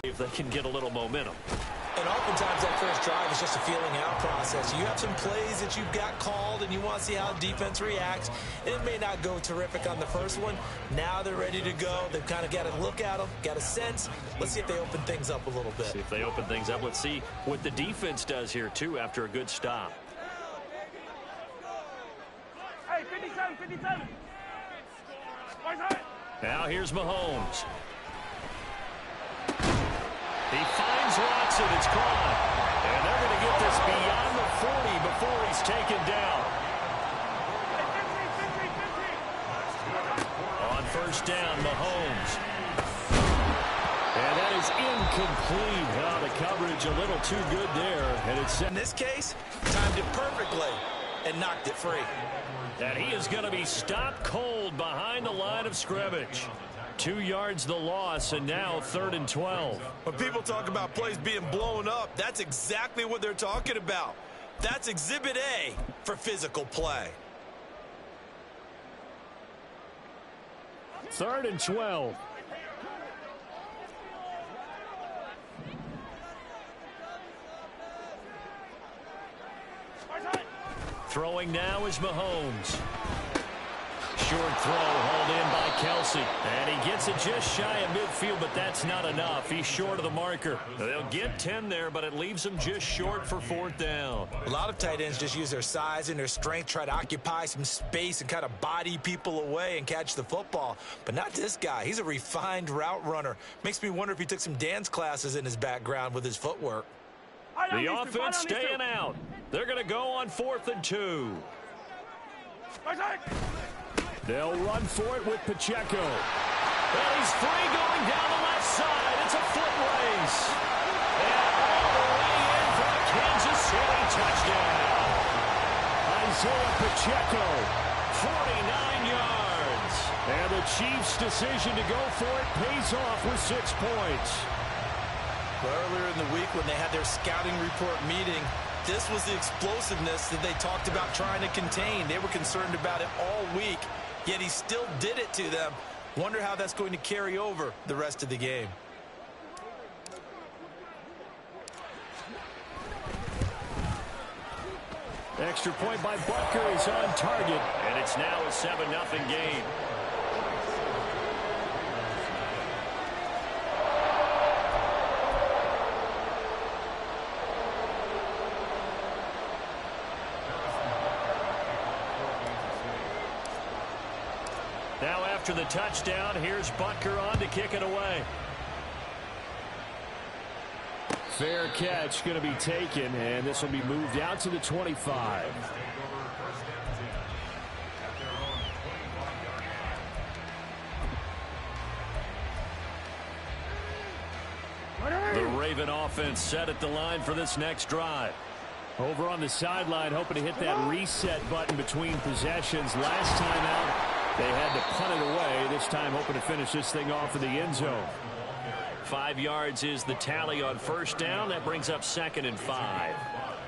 if they can get a little momentum. And oftentimes that first drive is just a feeling out process. You have some plays that you've got called and you want to see how the defense reacts. It may not go terrific on the first one. Now they're ready to go. They've kind of got to look at them, got a sense. Let's see if they open things up a little bit. See if they open things up. Let's see what the defense does here, too, after a good stop. Hey, 57, 57. Now here's Mahomes. He finds Watson. It's caught. And they're going to get this beyond the 40 before he's taken down. On first down, Mahomes. And that is incomplete. Well, the coverage a little too good there. And it's in this case, timed it perfectly and knocked it free. And he is going to be stopped cold behind the line of scrimmage. 2 yards the loss, and now 3rd and 12. When people talk about plays being blown up, that's exactly what they're talking about. That's Exhibit A for physical play. 3rd and 12. Throwing now is Mahomes. Short throw hauled in by Kelsey. And he gets it just shy of midfield, but that's not enough. He's short of the marker. They'll get 10 there, but it leaves him just short for 4th down. A lot of tight ends just use their size and their strength, try to occupy some space and kind of body people away and catch the football. But not this guy. He's a refined route runner. Makes me wonder if he took some dance classes in his background with his footwork. The offense staying out. They're going to go on 4th and 2. They'll run for it with Pacheco. And he's free going down the left side. It's a foot race. And all the way in for a Kansas City touchdown. Isaiah Pacheco, 49 yards. And the Chiefs' decision to go for it pays off with 6 points. Earlier in the week when they had their scouting report meeting, this was the explosiveness that they talked about trying to contain. They were concerned about it all week, yet he still did it to them. Wonder how that's going to carry over the rest of the game. Extra point by Butker is on target, and it's now a 7-0 game. Now after the touchdown, here's Butker on to kick it away. Fair catch going to be taken, and this will be moved out to the 25. The Raven offense set at the line for this next drive. Over on the sideline, hoping to hit that reset button between possessions. Last time out, they had to punt it away. This time hoping to finish this thing off in the end zone. 5 yards is the tally on first down. That brings up 2nd and 5.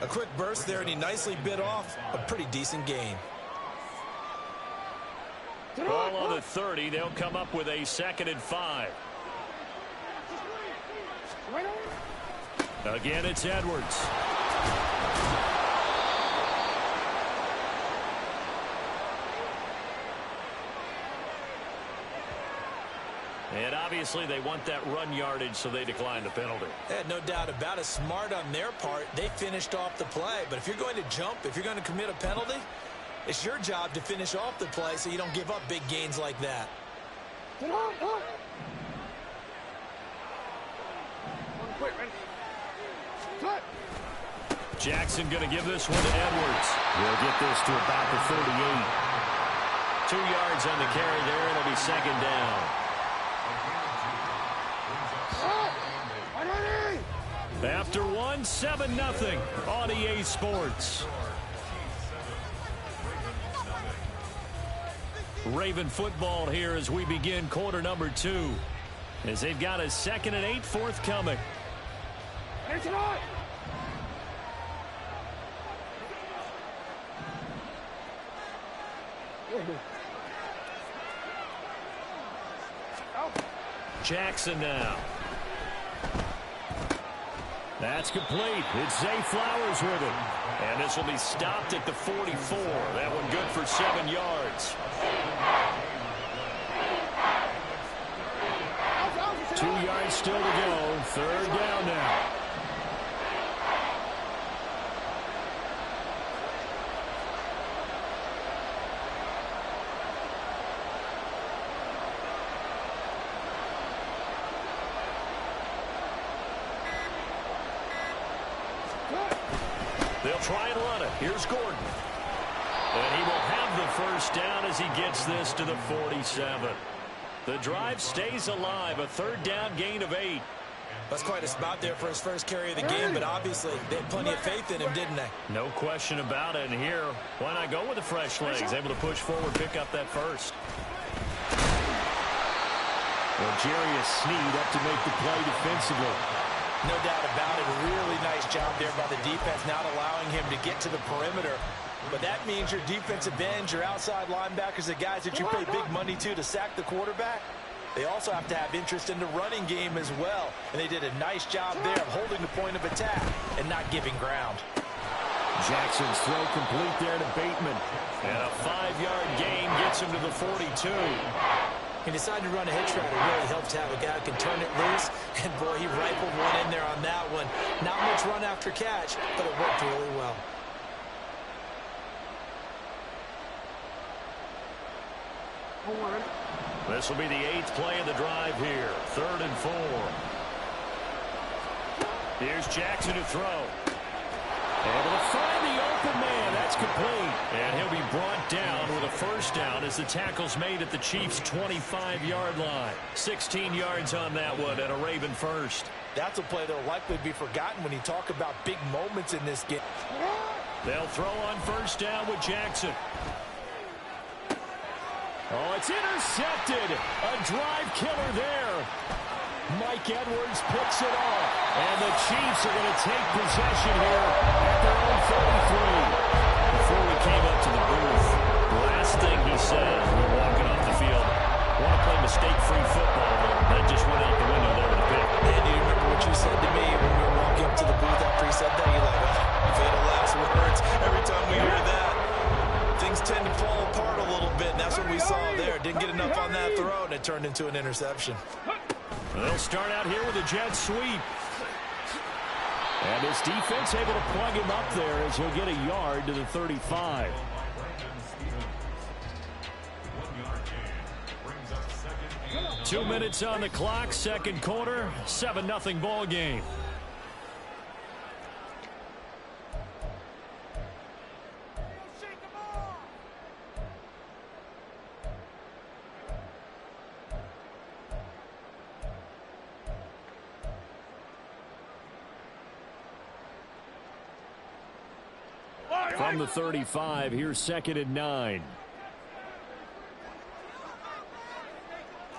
A quick burst there, and he nicely bit off a pretty decent gain. Ball on the 30. They'll come up with a 2nd and 5. Again, it's Edwards. And obviously they want that run yardage, so they decline the penalty. No doubt about it. Smart on their part. They finished off the play. But if you're going to jump, if you're going to commit a penalty, it's your job to finish off the play so you don't give up big gains like that. Jackson going to give this one to Edwards. We'll get this to about the 38. 2 yards on the carry there. It'll be 2nd down. After 1, 7-0 on EA Sports. Raven football here as we begin quarter number 2. As they've got a 2nd and 8 forthcoming. Jackson now. That's complete. It's Zay Flowers with it. And this will be stopped at the 44. That one good for 7 yards. 2 yards still to go. Third down now. They'll try and run it. Here's Gordon. And he will have the first down as he gets this to the 47. The drive stays alive. A third down gain of 8. That's quite a spot there for his first carry of the game, but obviously they had plenty of faith in him, didn't they? No question about it. And here, why not go with the fresh legs? Able to push forward, pick up that first. Well, Jarius Sneed up to make the play defensively. No doubt about it. Really nice job there by the defense, not allowing him to get to the perimeter. But that means your defensive ends, your outside linebackers, the guys that you pay big money to sack the quarterback, they also have to have interest in the running game as well. And they did a nice job there of holding the point of attack and not giving ground. Jackson's throw complete there to Bateman. And a 5-yard gain gets him to the 42. He decided to run a hitch route. It really helps to have a guy who can turn it loose. And, boy, he rifled one in there on that one. Not much run after catch, but it worked really well. This will be the 8th play of the drive here. 3rd and 4. Here's Jackson to throw. Able to find the open man. That's complete. And he'll be brought down with a first down as the tackle's made at the Chiefs' 25-yard line. 16 yards on that one and a Raven first. That's a play that will likely be forgotten when you talk about big moments in this game. They'll throw on first down with Jackson. Oh, it's intercepted. A drive killer there. Mike Edwards picks it off. And the Chiefs are going to take possession here at their own 33. Before we came up to the booth, the last thing he said as we were walking off the field, I want to play mistake-free football. That just went out the window there with a pick. Man, do you remember what you said to me when we were walking up to the booth after he said that? You're like, oh, fatal last words. Every time we hear that, things tend to fall apart a little bit, and that's what we saw there. Didn't get enough on that throw, and it turned into an interception. They'll start out here with a jet sweep. And his defense able to plug him up there as he'll get a yard to the 35. Two minutes on the clock, second quarter, 7-0 ball game. From the 35, here's 2nd and 9.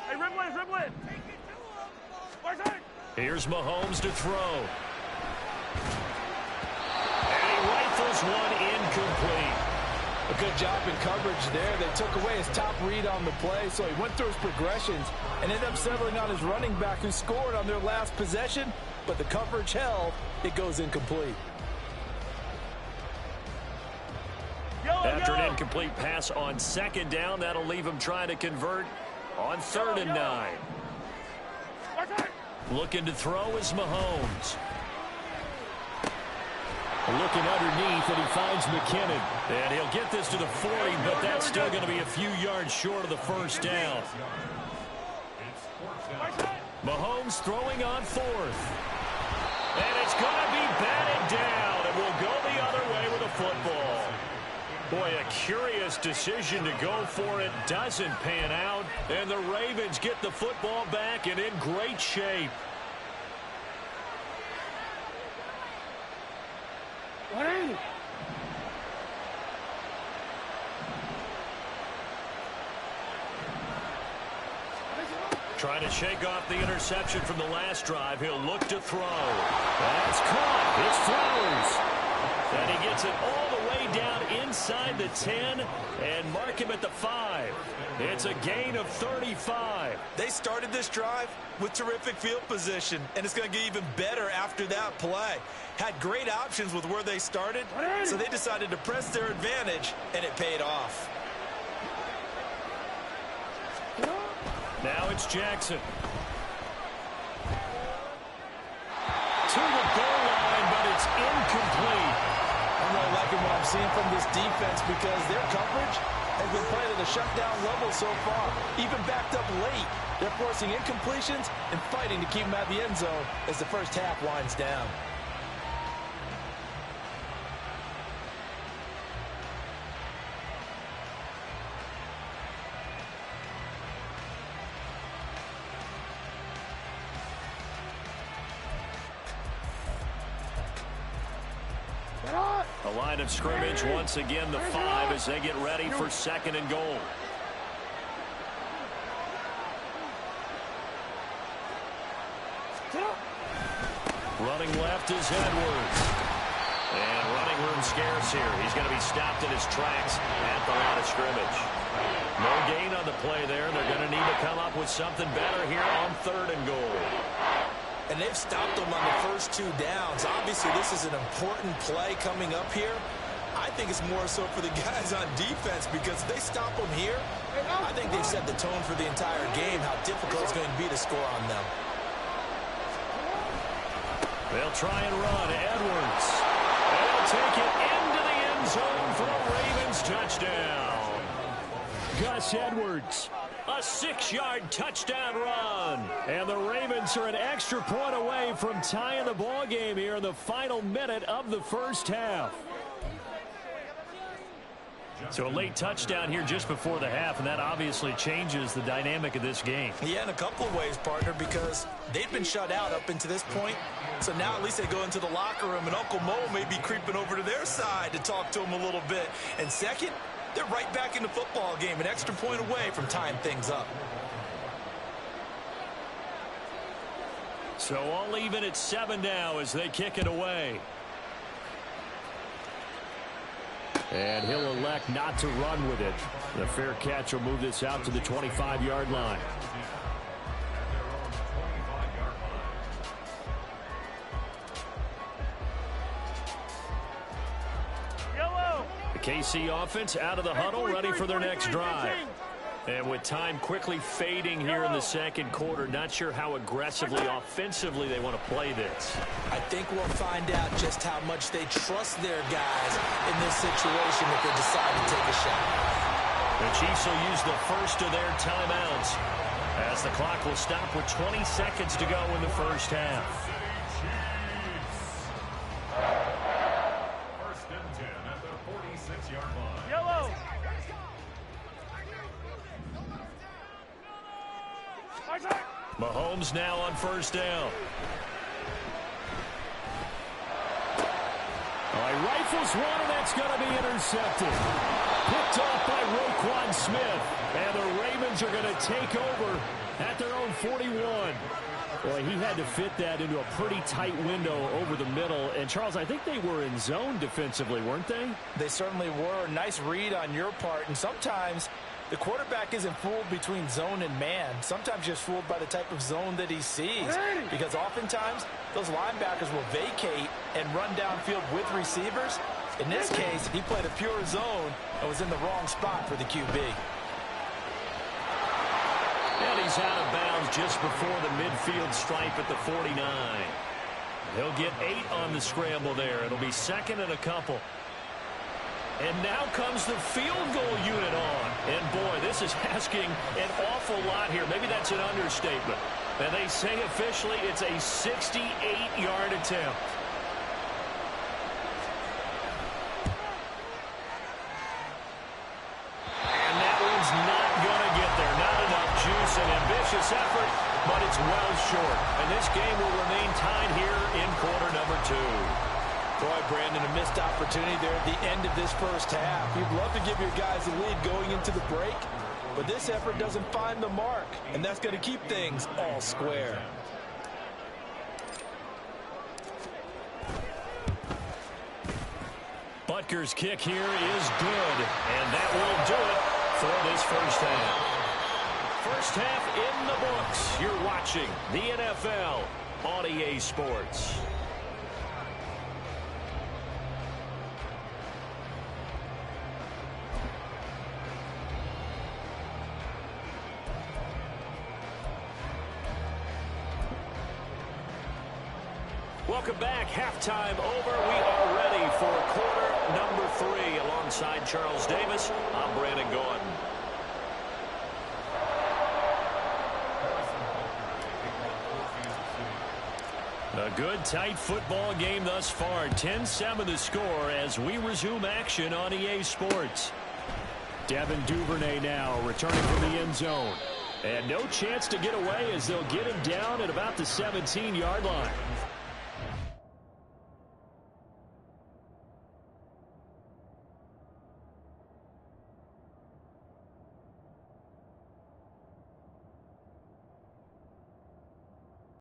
Hey, dribble it. Here's Mahomes to throw. And he rifles one incomplete. A good job in coverage there. They took away his top read on the play, so he went through his progressions and ended up settling on his running back who scored on their last possession, but the coverage held. It goes incomplete. After an incomplete pass on 2nd down, that'll leave him trying to convert on 3rd and 9. Looking to throw is Mahomes. Looking underneath, and he finds McKinnon. And he'll get this to the 40, but that's still going to be a few yards short of the first down. Mahomes throwing on 4th. And it's going to be batted down, and we'll go the other way with a football. Boy, a curious decision to go for it. Doesn't pan out. And the Ravens get the football back and in great shape. Trying to shake off the interception from the last drive. He'll look to throw. That's caught. It's Flowers. And he gets it all the way down inside the 10 and mark him at the 5. It's a gain of 35. They started this drive with terrific field position, and it's going to get even better after that play. Had great options with where they started, so they decided to press their advantage, and it paid off. Now it's Jackson. To the goal line, but it's incomplete. I'm really liking what I'm seeing from this defense because their coverage has been playing at a shutdown level so far. Even backed up late, they're forcing incompletions and fighting to keep them at the end zone as the first half winds down. The line of scrimmage, once again, the 5 as they get ready for 2nd and goal. Running left is Edwards. And running room scarce here. He's going to be stopped in his tracks at the line of scrimmage. No gain on the play there. They're going to need to come up with something better here on 3rd and goal. And they've stopped them on the first 2 downs. Obviously, this is an important play coming up here. I think it's more so for the guys on defense because if they stop them here, I think they've set the tone for the entire game, how difficult it's going to be to score on them. They'll try and run. Edwards. They'll take it into the end zone for a Ravens touchdown. Gus Edwards. A 6-yard touchdown run. And the Ravens are an extra point away from tying the ball game here in the final minute of the first half. So a late touchdown here just before the half, and that obviously changes the dynamic of this game. Yeah, in a couple of ways, partner, because they've been shut out up until this point. So now at least they go into the locker room, and Uncle Mo may be creeping over to their side to talk to them a little bit. And second, they're right back in the football game, an extra point away from tying things up. So all even at 7 now as they kick it away. And he'll elect not to run with it. The fair catch will move this out to the 25-yard line. Yellow. The KC offense out of the huddle, ready for their next drive. And with time quickly fading here in the second quarter, not sure how aggressively, offensively they want to play this. I think we'll find out just how much they trust their guys in this situation if they decide to take a shot. The Chiefs will use the first of their timeouts as the clock will stop with 20 seconds to go in the first half. First and 10 at the 46-yard line. Yellow. Mahomes now on first down. All right, rifles one, and that's going to be intercepted. Picked off by Roquan Smith. And the Ravens are going to take over at their own 41. Boy, he had to fit that into a pretty tight window over the middle. And, Charles, I think they were in zone defensively, weren't they? They certainly were. Nice read on your part. And sometimes the quarterback isn't fooled between zone and man. Sometimes just fooled by the type of zone that he sees. Because oftentimes those linebackers will vacate and run downfield with receivers. In this case, he played a pure zone and was in the wrong spot for the QB. And he's out of bounds just before the midfield stripe at the 49. He'll get 8 on the scramble there. It'll be second and a couple. And now comes the field goal unit on. And, boy, this is asking an awful lot here. Maybe that's an understatement. And they say officially it's a 68-yard attempt. And that one's not going to get there. Not enough juice, an ambitious effort, but it's well short. And this game will remain tied here in quarter number 2. Boy, Brandon, a missed opportunity there at the end of this first half. You'd love to give your guys a lead going into the break, but this effort doesn't find the mark, and that's going to keep things all square. But Kicker's kick here is good, and that will do it for this first half. First half in the books. You're watching the NFL on EA Sports. Welcome back. Halftime over. We are ready for quarter number 3. Alongside Charles Davis, I'm Brandon Gaudin. A good, tight football game thus far. 10-7 the score as we resume action on EA Sports. Devin Duvernay now returning from the end zone. And no chance to get away as they'll get him down at about the 17-yard line.